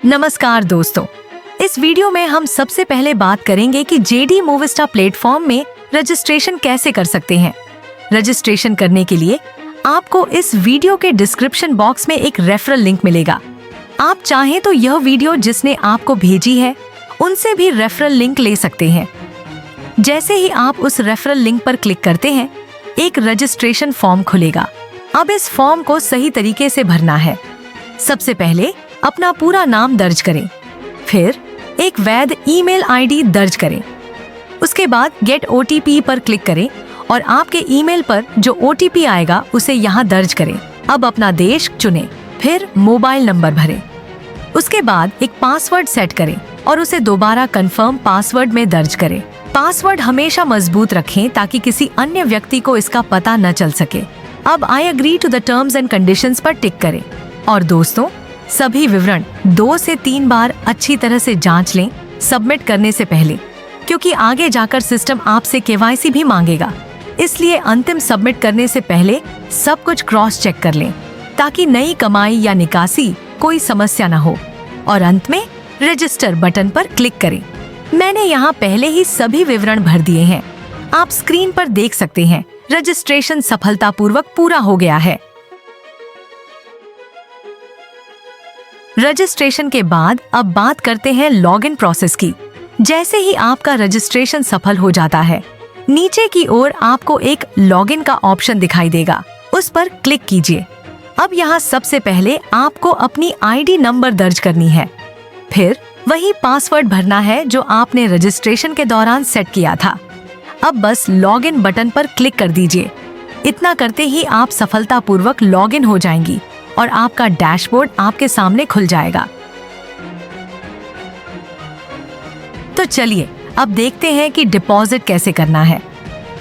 नमस्कार दोस्तों, इस वीडियो में हम सबसे पहले बात करेंगे कि जेडी मूविस्टा प्लेटफॉर्म में रजिस्ट्रेशन कैसे कर सकते हैं। रजिस्ट्रेशन करने के लिए आपको इस वीडियो के डिस्क्रिप्शन बॉक्स में एक रेफरल लिंक मिलेगा। आप चाहें तो यह वीडियो जिसने आपको भेजी है उनसे भी रेफरल लिंक ले सकते हैं। जैसे ही आप उस रेफरल लिंक पर क्लिक करते हैं, एक रजिस्ट्रेशन फॉर्म खुलेगा। अब इस फॉर्म को सही तरीके से भरना है। सबसे पहले अपना पूरा नाम दर्ज करें, फिर एक वैध ईमेल आईडी दर्ज करें। उसके बाद गेट ओटीपी पर क्लिक करें और आपके ईमेल पर जो ओटीपी आएगा उसे यहाँ दर्ज करें। अब अपना देश चुनें, फिर मोबाइल नंबर भरें। उसके बाद एक पासवर्ड सेट करें और उसे दोबारा कंफर्म पासवर्ड में दर्ज करें। पासवर्ड हमेशा मजबूत रखें ताकि किसी अन्य व्यक्ति को इसका पता न चल सके। अब I agree to the terms and conditions पर टिक करें। और दोस्तों, सभी विवरण 2 से 3 बार अच्छी तरह से जांच लें सबमिट करने से पहले, क्योंकि आगे जाकर सिस्टम आपसे केवाईसी भी मांगेगा। इसलिए अंतिम सबमिट करने से पहले सब कुछ क्रॉस चेक कर लें ताकि नई कमाई या निकासी कोई समस्या न हो। और अंत में रजिस्टर बटन पर क्लिक करें। मैंने यहाँ पहले ही सभी विवरण भर दिए हैं। आप स्क्रीन पर देख सकते हैं रजिस्ट्रेशन सफलतापूर्वक पूरा हो गया है। रजिस्ट्रेशन के बाद अब बात करते हैं लॉगिन प्रोसेस की। जैसे ही आपका रजिस्ट्रेशन सफल हो जाता है, नीचे की ओर आपको एक लॉगिन का ऑप्शन दिखाई देगा, उस पर क्लिक कीजिए। अब यहाँ सबसे पहले आपको अपनी आईडी नंबर दर्ज करनी है, फिर वही पासवर्ड भरना है जो आपने रजिस्ट्रेशन के दौरान सेट किया था। अब बस लॉगिन बटन पर क्लिक कर दीजिए। इतना करते ही आप सफलतापूर्वक लॉगिन हो जाएंगी और आपका डैशबोर्ड आपके सामने खुल जाएगा। तो चलिए अब देखते हैं कि डिपॉजिट कैसे करना है।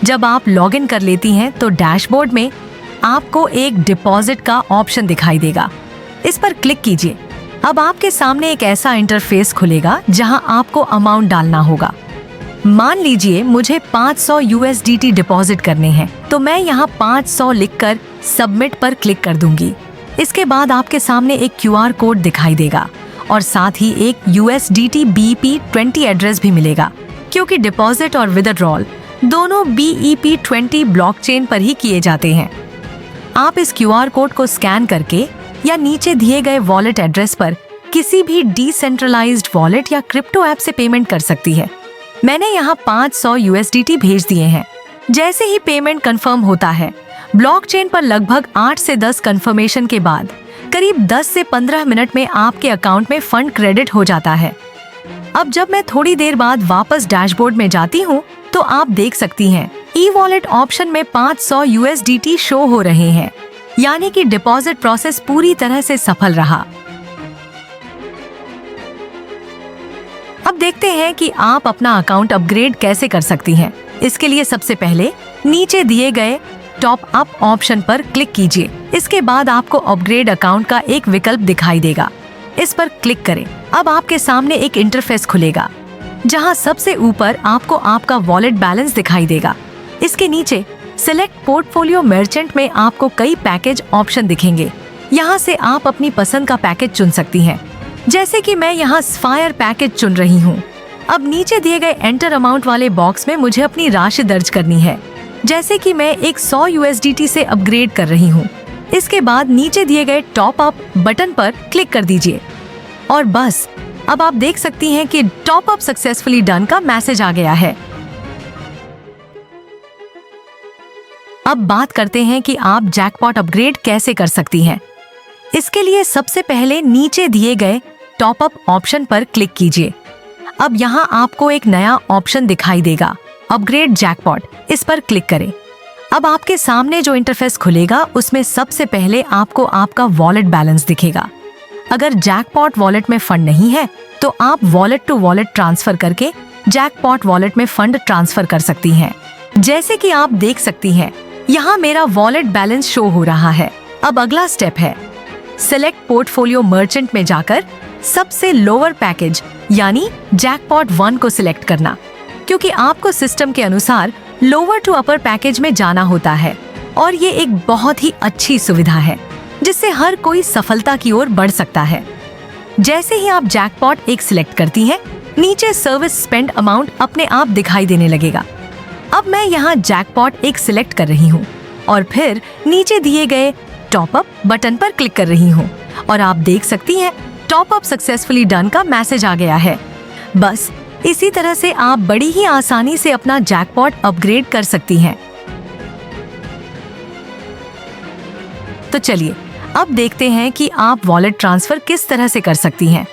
जब आप लॉगिन कर लेती हैं तो डैशबोर्ड में आपको एक डिपॉजिट का ऑप्शन दिखाई देगा, इस पर क्लिक कीजिए। अब आपके सामने एक ऐसा इंटरफेस खुलेगा जहां आपको अमाउंट डालना होगा। मान लीजिए मुझे 500 USDT डिपॉजिट करने हैं, तो मैं यहाँ 500 लिखकर सबमिट पर क्लिक कर दूंगी। इसके बाद आपके सामने एक QR कोड दिखाई देगा और साथ ही एक USDT BEP20 एड्रेस भी मिलेगा, क्योंकि डिपॉजिट और विथड्रॉल दोनों BEP20 ब्लॉकचेन पर ही किए जाते हैं। आप इस QR कोड को स्कैन करके या नीचे दिए गए वॉलेट एड्रेस पर किसी भी डिसेंट्रलाइज्ड वॉलेट या क्रिप्टो ऐप से पेमेंट कर सकती है। मैंने यहाँ 500 USDT भेज दिए हैं। जैसे ही पेमेंट कंफर्म होता है, ब्लॉकचेन पर लगभग 8 से 10 कंफर्मेशन के बाद करीब 10 से 15 मिनट में आपके अकाउंट में फंड क्रेडिट हो जाता है। अब जब मैं थोड़ी देर बाद वापस डैशबोर्ड में जाती हूँ तो आप देख सकती हैं ई वॉलेट ऑप्शन में 500 USDT शो हो रहे हैं, यानी कि डिपॉजिट प्रोसेस पूरी तरह से सफल रहा। अब देखते हैं कि आप अपना अकाउंट अपग्रेड कैसे कर सकती हैं। इसके लिए सबसे पहले नीचे दिए गए टॉप अप ऑप्शन पर क्लिक कीजिए। इसके बाद आपको अपग्रेड अकाउंट का एक विकल्प दिखाई देगा, इस पर क्लिक करें। अब आपके सामने एक इंटरफेस खुलेगा जहां सबसे ऊपर आपको आपका वॉलेट बैलेंस दिखाई देगा। इसके नीचे सिलेक्ट पोर्टफोलियो मर्चेंट में आपको कई पैकेज ऑप्शन दिखेंगे। यहां से आप अपनी पसंद का पैकेज चुन सकती हैं, जैसे कि मैं यहाँ स्फायर पैकेज चुन रही हूँ। अब नीचे दिए गए एंटर अमाउंट वाले बॉक्स में मुझे अपनी राशि दर्ज करनी है, जैसे कि मैं एक 100 USDT से अपग्रेड कर रही हूँ। इसके बाद नीचे दिए गए टॉप अप बटन पर क्लिक कर दीजिए और बस अब आप देख सकती हैं कि टॉप अप सक्सेसफुली डन का मैसेज आ गया है। अब बात करते हैं कि आप जैकपॉट अपग्रेड कैसे कर सकती हैं। इसके लिए सबसे पहले नीचे दिए गए टॉप अप ऑप्शन पर क्लिक कीजिए। अब यहाँ आपको एक नया ऑप्शन दिखाई देगा, अपग्रेड जैकपॉट, इस पर क्लिक करें। अब आपके सामने जो इंटरफेस खुलेगा उसमें सबसे पहले आपको आपका वॉलेट बैलेंस दिखेगा। अगर जैकपॉट वॉलेट में फंड नहीं है तो आप वॉलेट टू वॉलेट ट्रांसफर करके जैकपॉट वॉलेट में फंड ट्रांसफर कर सकती हैं। जैसे कि आप देख सकती हैं, यहाँ मेरा वॉलेट बैलेंस शो हो रहा है। अब अगला स्टेप है सिलेक्ट पोर्टफोलियो मर्चेंट में जाकर सबसे लोअर पैकेज यानी जैकपॉट 1 को सिलेक्ट करना, क्योंकि आपको सिस्टम के अनुसार लोअर टू अपर पैकेज में जाना होता है और ये एक बहुत ही अच्छी सुविधा है जिससे हर कोई सफलता की ओर बढ़ सकता है। जैसे ही आप जैकपॉट एक सिलेक्ट करती हैं, नीचे सर्विस स्पेंड अमाउंट अपने आप दिखाई देने लगेगा। अब मैं यहाँ जैकपॉट एक सिलेक्ट कर रही हूँ और फिर नीचे दिए गए टॉप अप बटन पर क्लिक कर रही हूँ और आप देख सकती हैं टॉप अप सक्सेसफुली डन का मैसेज आ गया है। बस इसी तरह से आप बड़ी ही आसानी से अपना जैकपॉट अपग्रेड कर सकती हैं। तो चलिए अब देखते हैं कि आप वॉलेट ट्रांसफर किस तरह से कर सकती हैं।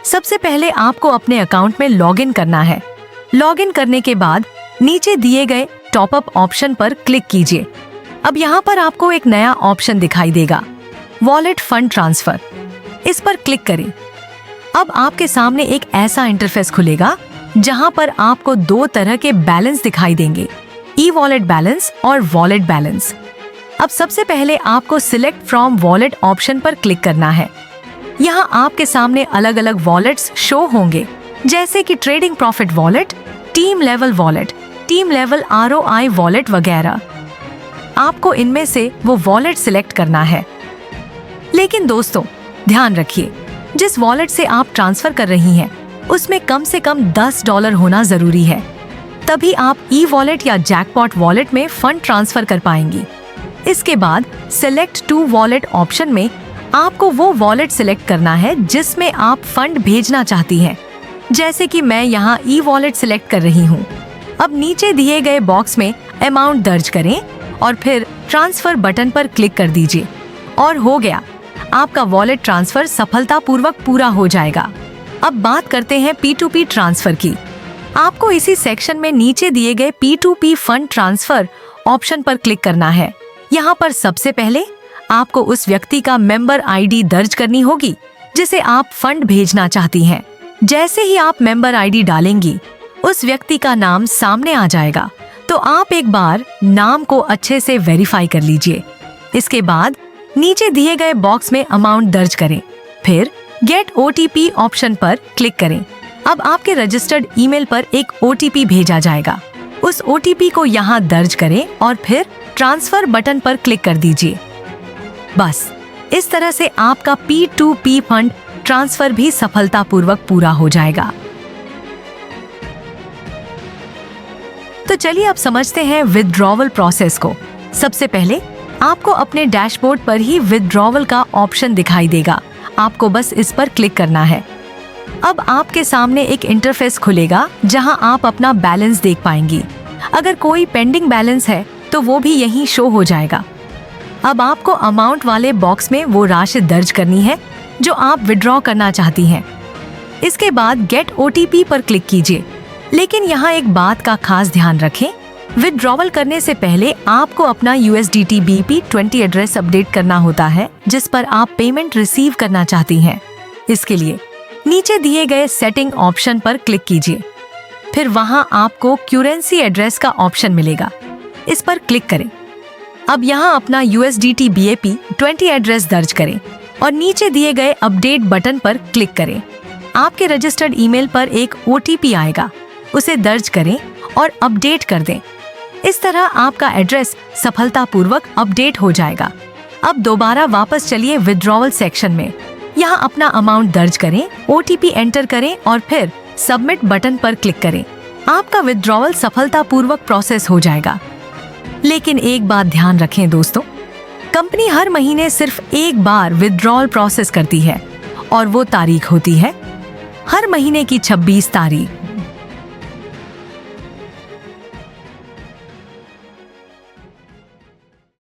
सबसे पहले आपको अपने अकाउंट में लॉगिन करना है। लॉगिन करने के बाद नीचे दिए गए टॉप अप ऑप्शन पर क्लिक कीजिए। अब यहाँ पर आपको एक नया ऑप्शन दिखाई देगा, वॉलेट फंड ट्रांसफर। इस पर क्लिक करें। अब आपके सामने एक ऐसा इंटरफेस खुलेगा जहाँ पर आपको दो तरह के बैलेंस दिखाई देंगे, ई वॉलेट बैलेंस और वॉलेट बैलेंस। अब सबसे पहले आपको सिलेक्ट फ्रॉम वॉलेट ऑप्शन पर क्लिक करना है। यहाँ आपके सामने अलग अलग वॉलेट्स शो होंगे, जैसे कि trading profit wallet, team level wallet, team level ROI wallet वगैरह। आपको इनमें से वो वॉलेट सिलेक्ट करना है। लेकिन दोस्तों ध्यान रखिए, जिस वॉलेट से आप ट्रांसफर कर रही हैं उसमें कम से कम $10 होना जरूरी है, तभी आप ई वॉलेट या जैकपॉट वॉलेट में फंड ट्रांसफर कर पाएंगी। इसके बाद सिलेक्ट टू वॉलेट ऑप्शन में आपको वो वॉलेट सिलेक्ट करना है जिसमें आप फंड भेजना चाहती हैं। जैसे कि मैं यहाँ ई वॉलेट सिलेक्ट कर रही हूँ। अब नीचे दिए गए बॉक्स में अमाउंट दर्ज करें और फिर ट्रांसफर बटन पर क्लिक कर दीजिए और हो गया, आपका वॉलेट ट्रांसफर सफलतापूर्वक पूरा हो जाएगा। अब बात करते हैं P2P ट्रांसफर की। आपको इसी सेक्शन में नीचे दिए गए P2P फंड ट्रांसफर ऑप्शन पर क्लिक करना है। यहाँ पर सबसे पहले आपको उस व्यक्ति का मेंबर ID दर्ज करनी होगी जिसे आप फंड भेजना चाहती हैं। जैसे ही आप मेंबर ID डालेंगी, उस व्यक्ति का नाम सामने आ जाएगा, तो आप एक बार नाम को अच्छे से वेरीफाई कर लीजिए। इसके बाद नीचे दिए गए बॉक्स में अमाउंट दर्ज करें, फिर गेट OTP ऑप्शन पर क्लिक करें। अब आपके रजिस्टर्ड ईमेल पर एक OTP भेजा जाएगा। उस OTP को यहाँ दर्ज करें और फिर ट्रांसफर बटन पर क्लिक कर दीजिए। बस इस तरह से आपका P2P फंड ट्रांसफर भी सफलतापूर्वक पूरा हो जाएगा। तो चलिए अब समझते हैं विथड्रॉवल प्रोसेस को। सबसे पहले आपको अपने डैशबोर्ड पर ही विथड्रॉवल का ऑप्शन दिखाई देगा। आपको बस इस पर क्लिक करना है। अब आपके सामने एक इंटरफेस खुलेगा जहां आप अपना बैलेंस देख पाएंगी। अगर कोई पेंडिंग बैलेंस है तो वो भी यहीं शो हो जाएगा। अब आपको अमाउंट वाले बॉक्स में वो राशि दर्ज करनी है जो आप विड्रॉ करना चाहती हैं। इसके बाद गेट OTP पर क्लिक कीजिए। लेकिन यहाँ एक बात का खास ध्यान रखें, विथड्रॉवल करने से पहले आपको अपना USDT BP20 एड्रेस अपडेट करना होता है जिस पर आप पेमेंट रिसीव करना चाहती हैं। इसके लिए नीचे दिए गए सेटिंग ऑप्शन पर क्लिक कीजिए। फिर वहां आपको करेंसी एड्रेस का ऑप्शन मिलेगा, इस पर क्लिक करें। अब यहाँ अपना USDT BAP20 एड्रेस दर्ज करें और नीचे दिए गए अपडेट बटन पर क्लिक करें। आपके रजिस्टर्ड ईमेल पर एक OTP आएगा, उसे दर्ज करें और अपडेट कर दें। इस तरह आपका एड्रेस सफलतापूर्वक अपडेट हो जाएगा। अब दोबारा वापस चलिए विथड्रॉवल सेक्शन में। यहाँ अपना अमाउंट दर्ज करें, OTP एंटर करें और फिर सबमिट बटन पर क्लिक करें। आपका विथड्रॉवल सफलतापूर्वक प्रोसेस हो जाएगा। लेकिन एक बात ध्यान रखें दोस्तों, कंपनी हर महीने सिर्फ एक बार विथड्रॉवल प्रोसेस करती है और वो तारीख होती है हर महीने की 26 तारीख।